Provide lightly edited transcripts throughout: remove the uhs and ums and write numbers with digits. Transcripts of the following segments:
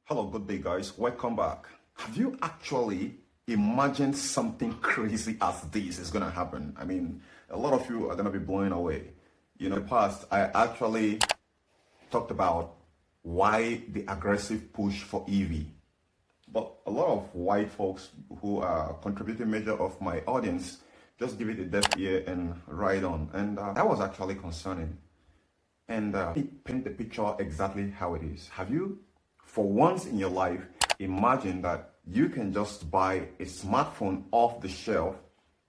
Hello, good day, guys. Welcome back. Have you actually imagined something crazy as this is going to happen? I mean, a lot of you are going to be blown away. In the past, I actually talked about why the aggressive push for EV. But a lot of white folks who are contributing measure of my audience just give it a deaf ear and ride on. And that was actually concerning. And paint the picture exactly how it is. Have you, for once in your life, imagine that you can just buy a smartphone off the shelf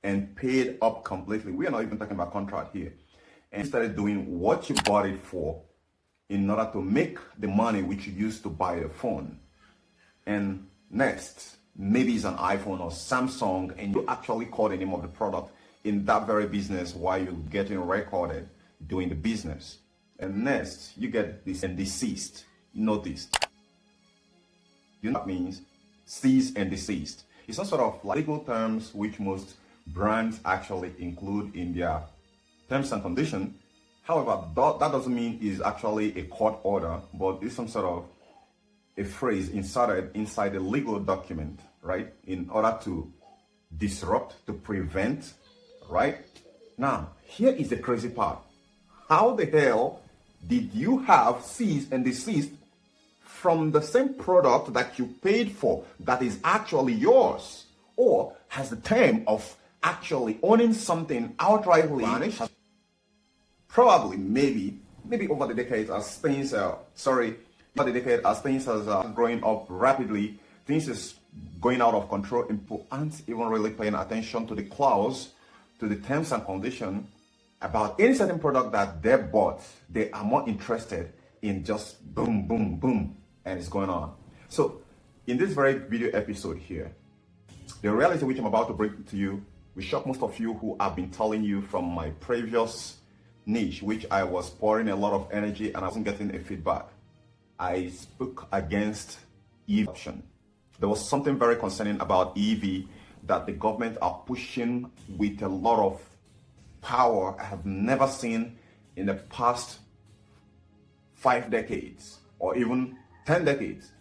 and pay it up completely? We are not even talking about contract here. And you started doing what you bought it for in order to make the money which you used to buy a phone. And next, maybe it's an iPhone or Samsung, and you actually call the name of the product in that very business while you're getting recorded doing the business. And next, you get this and deceased. Notice. You know what that means? Ceased and deceased. It's some sort of legal terms which most brands actually include in their terms and conditions. However, that doesn't mean it's actually a court order, but it's some sort of a phrase inserted inside a legal document, right? In order to disrupt, to prevent, right? Now, here is the crazy part. How the hell did you have ceased and deceased from the same product that you paid for that is actually yours? Or has the term of actually owning something outrightly vanished? Probably, maybe over the decades as things are growing up rapidly, things is going out of control, and people aren't even really paying attention to the clause, to the terms and conditions about any certain product that they bought. They are more interested in just boom, boom, boom, and it's going on. So in this very video episode here, the reality which I'm about to bring to you will shock most of you who have been telling you from my previous niche, which I was pouring a lot of energy and I wasn't getting a feedback. I spoke against EV option. There was something very concerning about EV that the government are pushing with a lot of power I have never seen in the past 5 decades or even 10 decades.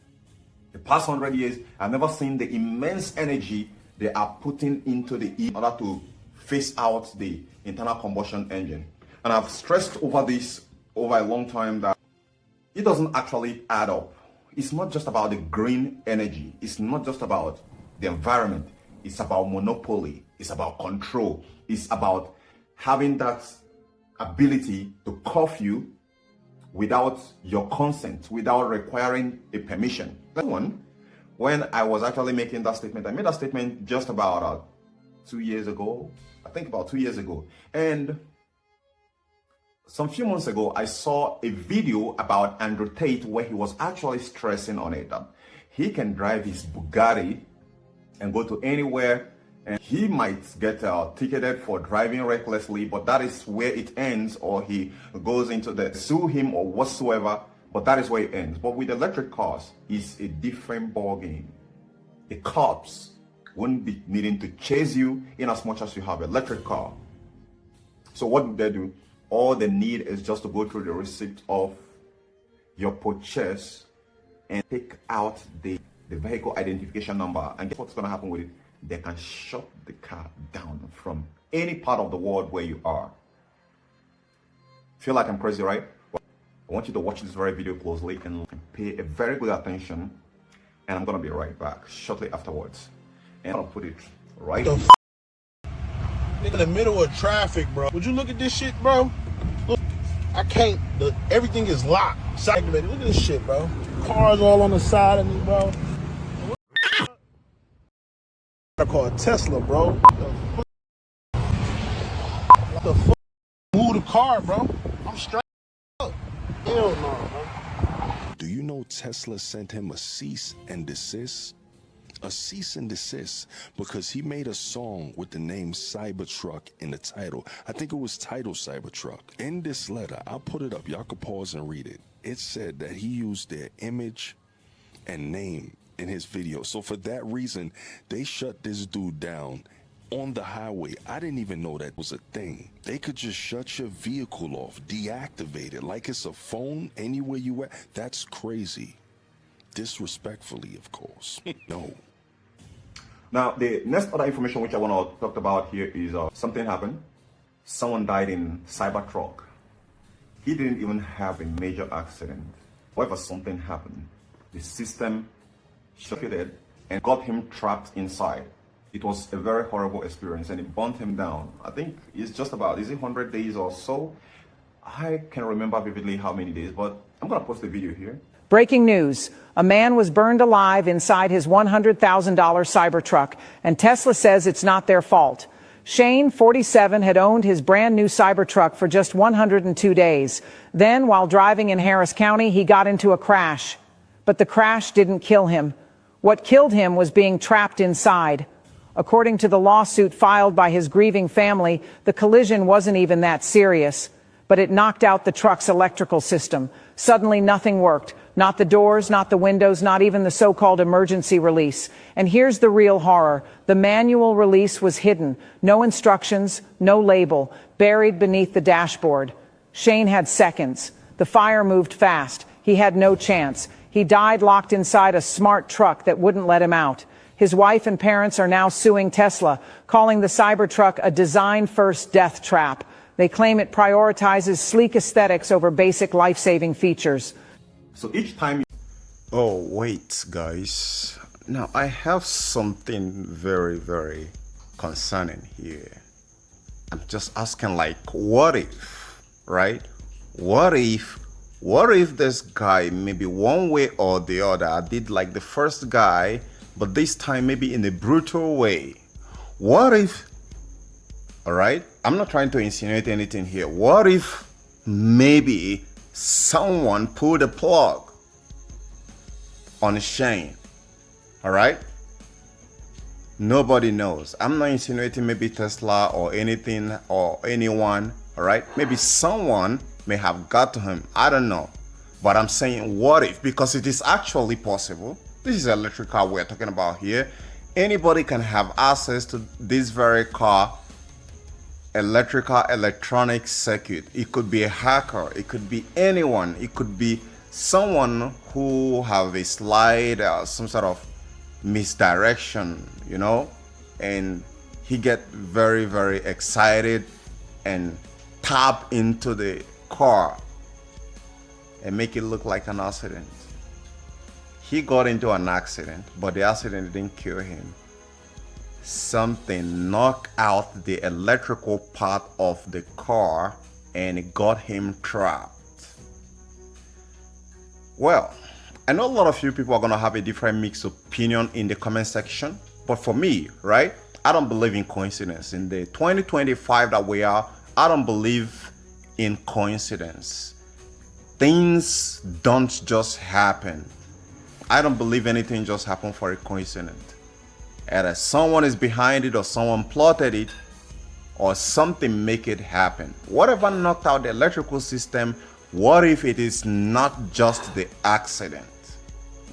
The past 100 years, I've never seen the immense energy they are putting into the EV in order to phase out the internal combustion engine. And I've stressed over this over a long time that it doesn't actually add up. It's not just about the green energy. It's not just about the environment. It's about monopoly. It's about control. It's about having that ability to cuff you without your consent, without requiring a permission. That one, when I was actually making that statement, I made that statement just about 2 years ago. I think about 2 years ago. And some few months ago, I saw a video about Andrew Tate where he was actually stressing on it that he can drive his Bugatti and go to anywhere, and he might get ticketed for driving recklessly, but that is where it ends, or he goes into the sue him or whatsoever, but that is where it ends. But with electric cars, it's a different ball game. The cops won't be needing to chase you in as much as you have an electric car. So what do they do? All they need is just to go through the receipt of your purchase and take out the vehicle identification number. And guess what's going to happen with it? They can shut the car down from any part of the world where you are. Feel like I'm crazy, right? Well, I want you to watch this very video closely and pay a very good attention. And I'm going to be right back shortly afterwards. And I'll put it right here. In the middle of traffic, bro. Would you look at this shit, bro? Look, I can't. Everything is locked. Look at this shit, bro. Cars all on the side of me, bro. I call it Tesla, bro. The fuck? Move the car, bro. I'm straight up. Hell no, bro. Do you know Tesla sent him a cease and desist? A cease and desist because he made a song with the name Cybertruck in the title. I think it was titled Cybertruck. In this letter, I'll put it up. Y'all can pause and read it. It said that he used their image and name in his video. So for that reason, they shut this dude down on the highway. I didn't even know that was a thing. They could just shut your vehicle off, deactivate it like it's a phone anywhere you at. That's crazy. Disrespectfully, of course. No. Now, the next other information which I want to talk about here is something happened. Someone died in Cybertruck. He didn't even have a major accident. However, something happened. The system shifted and got him trapped inside. It was a very horrible experience and it burnt him down. I think it's just about, is it 100 days or so? I can remember vividly how many days, but I'm going to post the video here. Breaking news. A man was burned alive inside his $100,000 Cybertruck, and Tesla says it's not their fault. Shane, 47, had owned his brand new Cybertruck for just 102 days. Then, while driving in Harris County, he got into a crash. But the crash didn't kill him. What killed him was being trapped inside. According to the lawsuit filed by his grieving family, the collision wasn't even that serious. But it knocked out the truck's electrical system. Suddenly, nothing worked. Not the doors, not the windows, not even the so-called emergency release. And here's the real horror. The manual release was hidden. No instructions, no label, buried beneath the dashboard. Shane had seconds. The fire moved fast. He had no chance. He died locked inside a smart truck that wouldn't let him out. His wife and parents are now suing Tesla, calling the Cybertruck a design-first death trap. They claim it prioritizes sleek aesthetics over basic life-saving features. So each time... Oh, wait, guys. Now, I have something very, very concerning here. I'm just asking, like, what if, right? What if this guy, maybe one way or the other, I did like the first guy, but this time maybe in a brutal way. What if, all right? I'm not trying to insinuate anything here. What if maybe someone pulled a plug on Shane? All right? Nobody knows. I'm not insinuating maybe Tesla or anything or anyone. All right? Maybe someone may have got to him. I don't know. But I'm saying what if? Because it is actually possible. This is an electric car we're talking about here. Anybody can have access to this very car, electronic circuit. It could be a hacker. It could be anyone. It could be someone who have a slide, some sort of misdirection, you know, and he get very, very excited and tap into the car and make it look like an accident. He got into an accident, but the accident didn't kill him. Something knocked out the electrical part of the car and it got him trapped. Well, I know a lot of you people are going to have a different mixed opinion in the comment section, but for me, right, I don't believe in coincidence. In the 2025 that we are, I don't believe in coincidence. Things don't just happen. I don't believe anything just happened for a coincidence. Either someone is behind it or someone plotted it or something make it happen. Whatever knocked out the electrical system, what if it is not just the accident?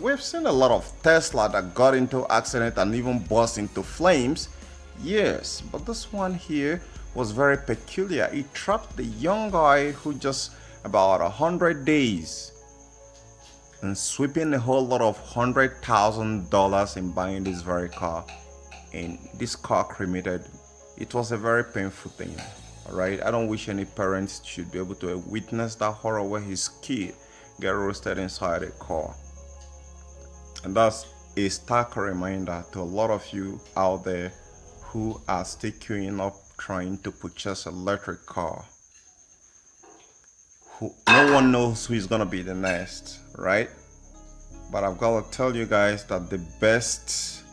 We've seen a lot of Tesla that got into accident and even burst into flames. Yes, but this one here was very peculiar. It trapped the young guy who just about 100 days and sweeping a whole lot of $100,000 in buying this very car, and this car cremated. It was a very painful thing. All right, I don't wish any parents should be able to witness that horror where his kid get roasted inside a car. And that's a stark reminder to a lot of you out there who are still queuing up trying to purchase an electric car. No one knows who is gonna be the next, right? But I've got to tell you guys that the best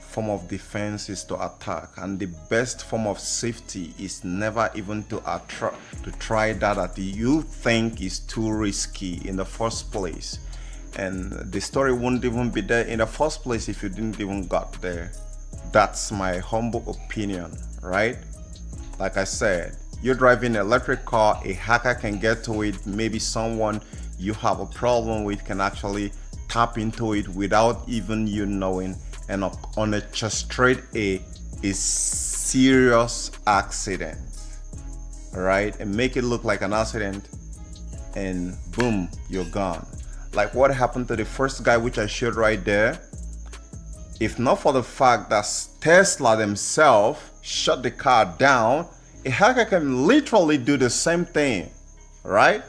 form of defense is to attack, and the best form of safety is never even to try that you think is too risky in the first place, and the story wouldn't even be there in the first place if you didn't even got there. That's my humble opinion, right? Like I said, you're driving an electric car, a hacker can get to it, maybe someone you have a problem with can actually tap into it without even you knowing, and orchestrate a serious accident, right? And make it look like an accident, and boom, you're gone. like what happened to the first guy which I showed right there. If not for the fact that Tesla themselves shut the car down, a hacker can literally do the same thing, right?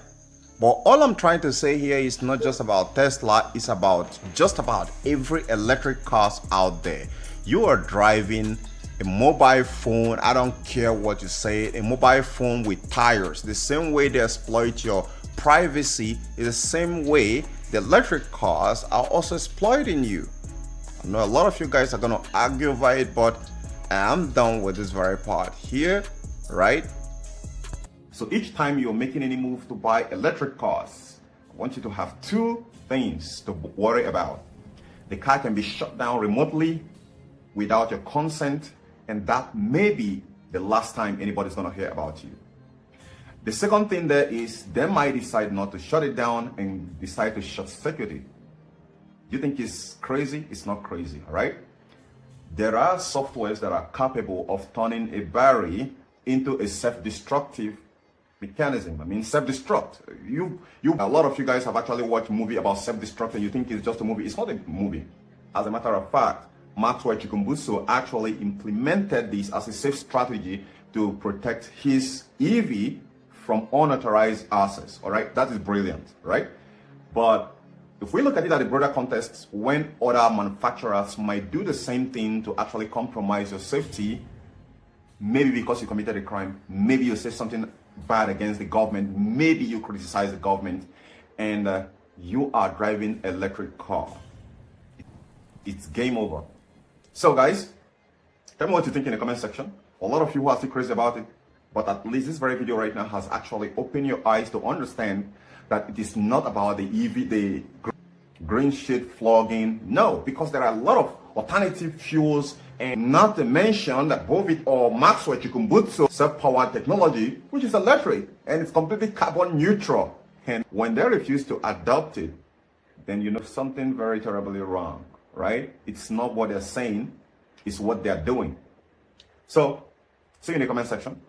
But all I'm trying to say here is not just about Tesla, it's about just about every electric cars out there. You are driving a mobile phone, I don't care what you say, a mobile phone with tires. The same way they exploit your privacy is the same way the electric cars are also exploiting you. I know a lot of you guys are gonna argue over it, but I'm done with this very part here, right? So each time you're making any move to buy electric cars, I want you to have two things to worry about. The car can be shut down remotely without your consent, and that may be the last time anybody's gonna hear about you. The second thing there is they might decide not to shut it down and decide to short circuit it. You think it's crazy? It's not crazy, all right? There are softwares that are capable of turning a battery into a self-destructive mechanism. I mean, self-destruct. A lot of you guys have actually watched a movie about self-destruct and you think it's just a movie. It's not a movie. As a matter of fact, Maxwell Chikumbutso actually implemented this as a safe strategy to protect his EV from unauthorized access. All right, that is brilliant, right? But if we look at it at a broader context, when other manufacturers might do the same thing to actually compromise your safety, maybe because you committed a crime, maybe you said something bad against the government, maybe you criticize the government, and you are driving an electric car, it's game over. So guys, tell me what you think in the comment section. A lot of you are still crazy about it, but at least this very video right now has actually opened your eyes to understand that it is not about the EV, the green shit flogging. No, because there are a lot of alternative fuels, and not to mention that both it or Maxwell Chikumbutso self-powered technology, which is electric and it's completely carbon neutral. And when they refuse to adopt it, then you know something very terribly wrong, right? It's not what they're saying, it's what they're doing. So, see you in the comment section.